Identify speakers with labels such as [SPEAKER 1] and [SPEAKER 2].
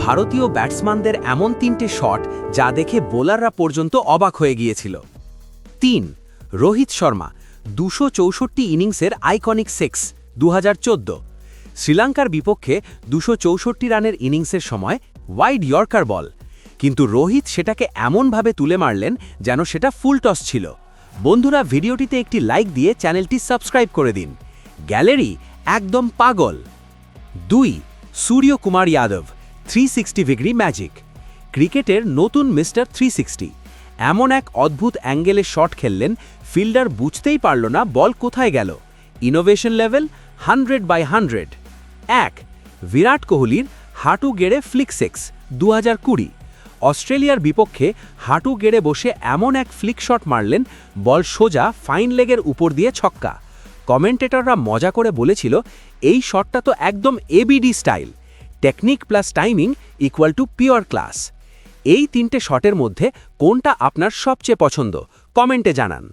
[SPEAKER 1] ভারতীয় ব্যাটসম্যানদের এমন 3টে শট যা দেখে বোলাররা পর্যন্ত অবাক হয়ে গিয়েছিল। 3. রোহিত শর্মা 264 ইনিংসের আইকনিক 6 2014। শ্রীলঙ্কার বিপক্ষে 264 রানের ইনিংসের সময় ওয়াইড ইয়র্কার বল, কিন্তু রোহিত সেটাকে এমনভাবে তুলে মারলেন যেন সেটা ফুল টস ছিল। বন্ধুরা, ভিডিওটিতে একটি লাইক দিয়ে চ্যানেলটি সাবস্ক্রাইব করে দিন। গ্যালারি একদম পাগল। 2. Suryakumar Yadav 360 degree magic. ক্রিকেটের নতুন মিস্টার 360 এমন এক অদ্ভুত অ্যাঙ্গেলে শট খেললেন, ফিল্ডার বুঝতেই পারল না বল কোথায় গেল। Innovation level 100/100। 1. বিরাট কোহলির হাঁটু গেড়ে ফ্লিক 6 2020। অস্ট্রেলিয়ার বিপক্ষে হাঁটু গেড়ে বসে এমন এক ফ্লিক শট মারলেন, বল সোজা ফাইন লেগের উপর দিয়ে ছক্কা। কমেন্টেটররা মজা করে বলেছিল, এই শটটা তো একদম ABD style, technique plus timing equal to pure class. এই 3টে শটের মধ্যে কোনটা আপনার সবচেয়ে পছন্দ কমেন্টে জানান।